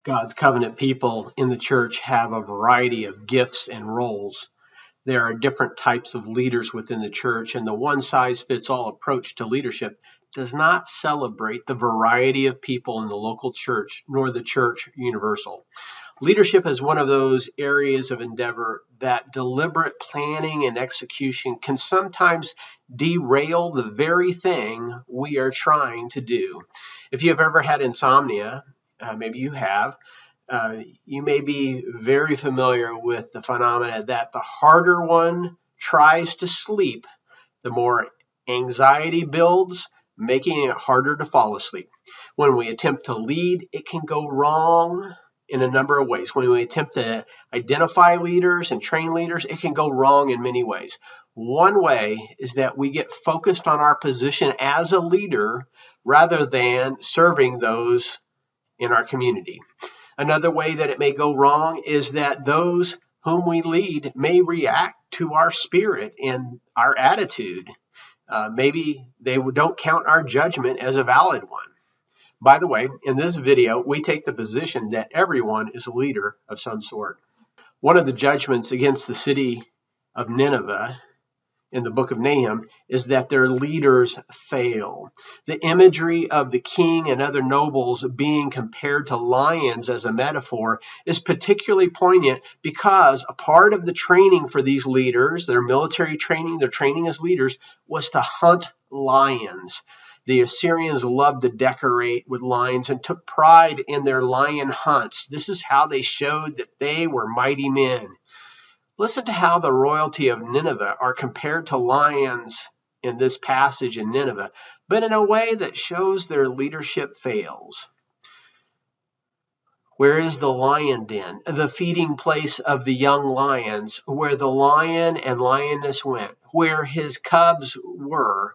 God's covenant people in the church have a variety of gifts and roles. There are different types of leaders within the church, and the one-size-fits-all approach to leadership does not celebrate the variety of people in the local church, nor the church universal. Leadership is one of those areas of endeavor that deliberate planning and execution can sometimes derail the very thing we are trying to do. If you have ever had insomnia, maybe you have, you may be very familiar with the phenomena that the harder one tries to sleep, the more anxiety builds, making it harder to fall asleep. When we attempt to lead, it can go wrong in a number of ways. When we attempt to identify leaders and train leaders, it can go wrong in many ways. One way is that we get focused on our position as a leader rather than serving those in our community. Another way that it may go wrong is that those whom we lead may react to our spirit and our attitude. Maybe they don't count our judgment as a valid one. By the way, in this video, we take the position that everyone is a leader of some sort. One of the judgments against the city of Nineveh in the book of Nahum is that their leaders fail. The imagery of the king and other nobles being compared to lions as a metaphor is particularly poignant because a part of the training for these leaders, their military training, their training as leaders, was to hunt lions. The Assyrians loved to decorate with lions and took pride in their lion hunts. This is how they showed that they were mighty men. Listen to how the royalty of Nineveh are compared to lions in this passage in Nineveh, but in a way that shows their leadership fails. Where is the lion den, the feeding place of the young lions, where the lion and lioness went, where his cubs were,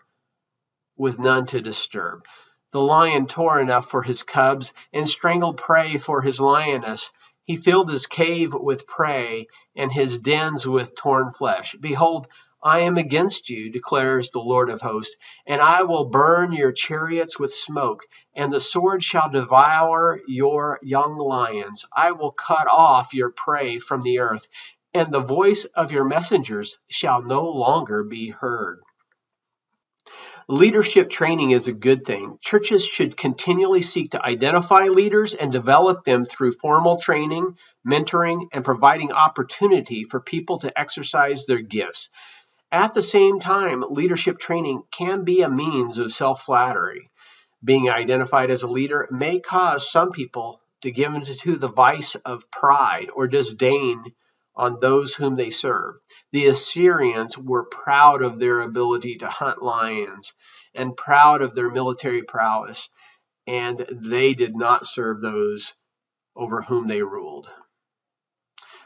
with none to disturb? The lion tore enough for his cubs and strangled prey for his lioness. He filled his cave with prey and his dens with torn flesh. Behold, I am against you, declares the Lord of hosts, and I will burn your chariots with smoke, and the sword shall devour your young lions. I will cut off your prey from the earth, and the voice of your messengers shall no longer be heard. Leadership training is a good thing. Churches should continually seek to identify leaders and develop them through formal training, mentoring, and providing opportunity for people to exercise their gifts. At the same time, leadership training can be a means of self-flattery. Being identified as a leader may cause some people to give into the vice of pride or disdain on those whom they serve. The Assyrians were proud of their ability to hunt lions and proud of their military prowess, and they did not serve those over whom they ruled.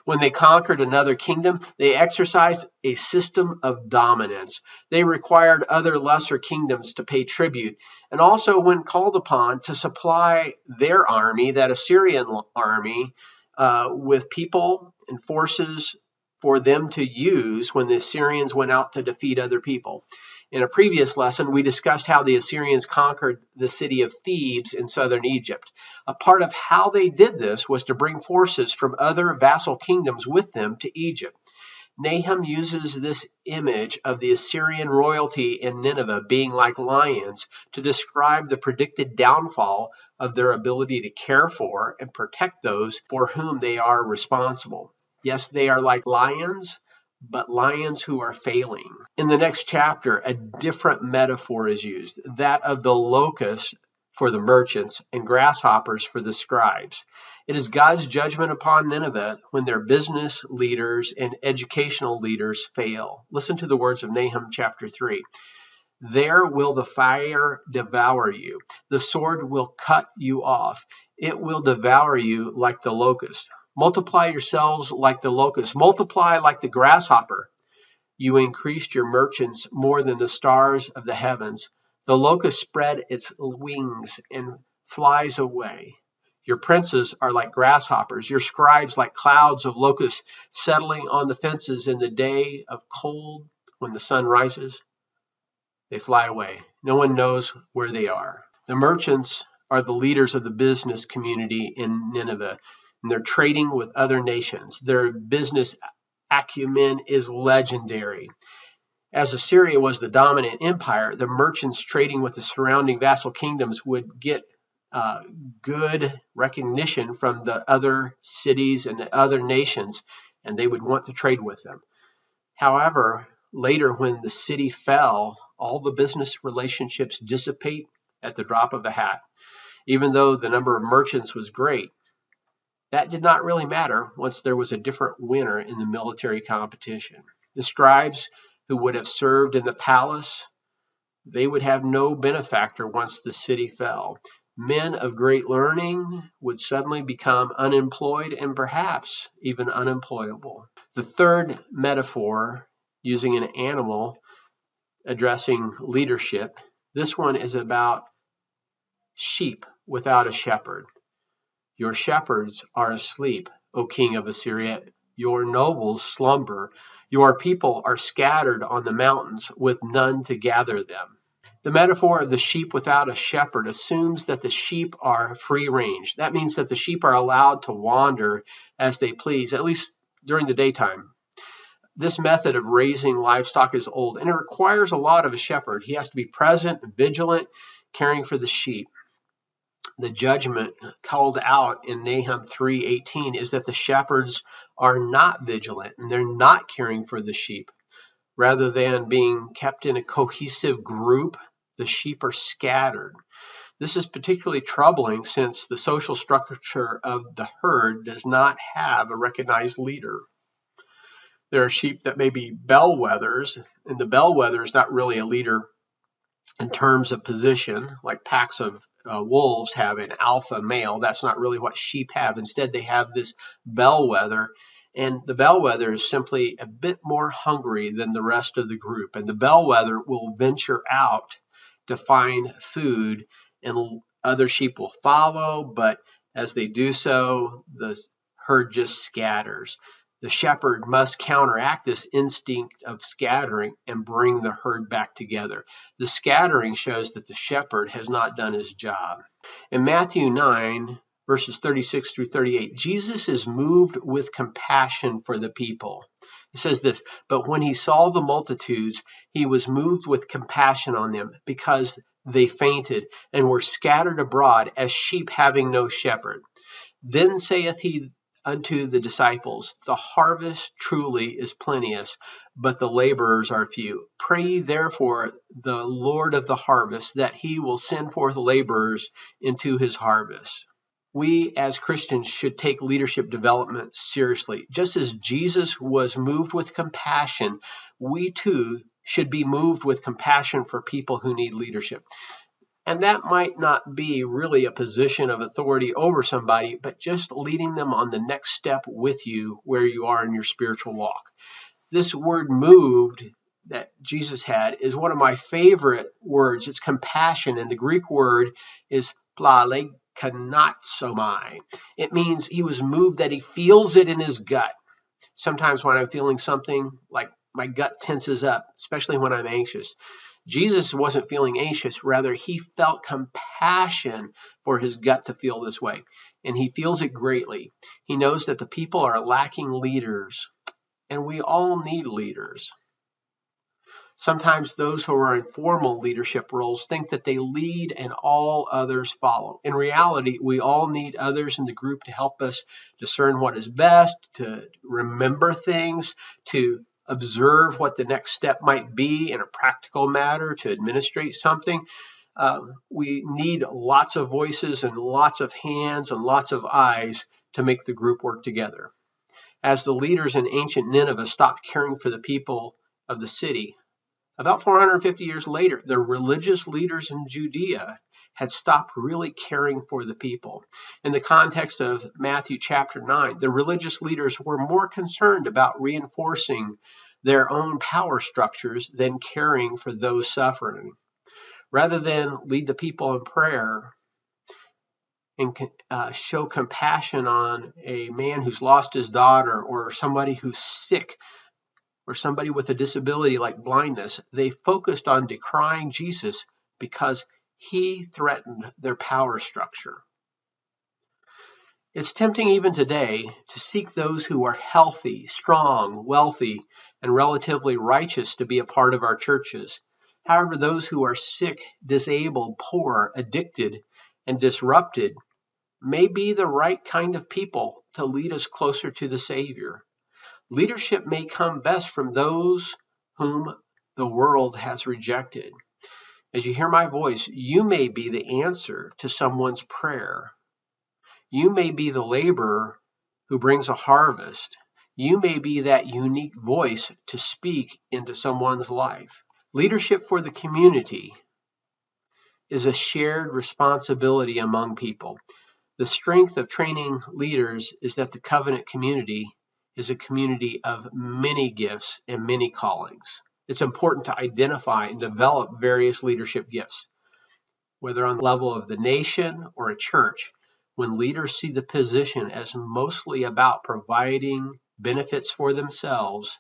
When they conquered another kingdom, they exercised a system of dominance. They required other lesser kingdoms to pay tribute, and also when called upon to supply their army, that Assyrian army, with people and forces for them to use when the Assyrians went out to defeat other people. In a previous lesson, we discussed how the Assyrians conquered the city of Thebes in southern Egypt. A part of how they did this was to bring forces from other vassal kingdoms with them to Egypt. Nahum uses this image of the Assyrian royalty in Nineveh being like lions to describe the predicted downfall of their ability to care for and protect those for whom they are responsible. Yes, they are like lions, but lions who are failing. In the next chapter, a different metaphor is used, that of the locust for the merchants and grasshoppers for the scribes. It is God's judgment upon Nineveh when their business leaders and educational leaders fail. Listen to the words of Nahum chapter 3. There will the fire devour you. The sword will cut you off. It will devour you like the locust. Multiply yourselves like the locust. Multiply like the grasshopper. You increased your merchants more than the stars of the heavens. The locust spread its wings and flies away. Your princes are like grasshoppers, your scribes like clouds of locusts settling on the fences in the day of cold when the sun rises. They fly away. No one knows where they are. The merchants are the leaders of the business community in Nineveh, and they're trading with other nations. Their business acumen is legendary. As Assyria was the dominant empire, the merchants trading with the surrounding vassal kingdoms would get good recognition from the other cities and the other nations, and they would want to trade with them. However, later when the city fell, all the business relationships dissipate at the drop of a hat. Even though the number of merchants was great, that did not really matter once there was a different winner in the military competition. The scribes who would have served in the palace, they would have no benefactor once the city fell. Men of great learning would suddenly become unemployed and perhaps even unemployable. The third metaphor, using an animal addressing leadership, this one is about sheep without a shepherd. Your shepherds are asleep, O king of Assyria. Your nobles slumber. Your people are scattered on the mountains with none to gather them. The metaphor of the sheep without a shepherd assumes that the sheep are free range. That means that the sheep are allowed to wander as they please, at least during the daytime. This method of raising livestock is old, and it requires a lot of a shepherd. He has to be present and vigilant, caring for the sheep. The judgment called out in Nahum 3:18 is that the shepherds are not vigilant and they're not caring for the sheep. Rather than being kept in a cohesive group, the sheep are scattered. This is particularly troubling since the social structure of the herd does not have a recognized leader. There are sheep that may be bellwethers, and the bellwether is not really a leader in terms of position, like packs of wolves have an alpha male. That's not really what sheep have. Instead, they have this bellwether, and the bellwether is simply a bit more hungry than the rest of the group. And the bellwether will venture out to find food, and other sheep will follow, but as they do so, the herd just scatters. The shepherd must counteract this instinct of scattering and bring the herd back together. The scattering shows that the shepherd has not done his job. In Matthew 9, verses 36 through 38, Jesus is moved with compassion for the people. It says this, "But when he saw the multitudes, he was moved with compassion on them, because they fainted and were scattered abroad as sheep having no shepherd. Then saith he unto the disciples, the harvest truly is plenteous, but the laborers are few. Pray ye therefore the Lord of the harvest, that he will send forth laborers into his harvest." We as Christians should take leadership development seriously. Just as Jesus was moved with compassion, we too should be moved with compassion for people who need leadership. And that might not be really a position of authority over somebody, but just leading them on the next step with you where you are in your spiritual walk. This word moved that Jesus had is one of my favorite words. It's compassion, and the Greek word is phlalekanatsomai. It means he was moved that he feels it in his gut. Sometimes when I'm feeling something, like my gut tenses up, especially when I'm anxious. Jesus wasn't feeling anxious, rather he felt compassion for his gut to feel this way, and he feels it greatly. He knows that the people are lacking leaders, and we all need leaders. Sometimes those who are in formal leadership roles think that they lead and all others follow. In reality, we all need others in the group to help us discern what is best, to remember things, to observe what the next step might be in a practical matter, to administrate something. We need lots of voices and lots of hands and lots of eyes to make the group work together. As the leaders in ancient Nineveh stopped caring for the people of the city, about 450 years later, the religious leaders in Judea had stopped really caring for the people. In the context of Matthew chapter 9, the religious leaders were more concerned about reinforcing their own power structures than caring for those suffering. Rather than lead the people in prayer and show compassion on a man who's lost his daughter, or somebody who's sick, or somebody with a disability like blindness, they focused on decrying Jesus because he threatened their power structure. It's tempting even today to seek those who are healthy, strong, wealthy, and relatively righteous to be a part of our churches. However, those who are sick, disabled, poor, addicted, and disrupted may be the right kind of people to lead us closer to the Savior. Leadership may come best from those whom the world has rejected. As you hear my voice, you may be the answer to someone's prayer. You may be the laborer who brings a harvest. You may be that unique voice to speak into someone's life. Leadership for the community is a shared responsibility among people. The strength of training leaders is that the covenant community is a community of many gifts and many callings. It's important to identify and develop various leadership gifts, whether on the level of the nation or a church. When leaders see the position as mostly about providing benefits for themselves,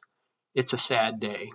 it's a sad day.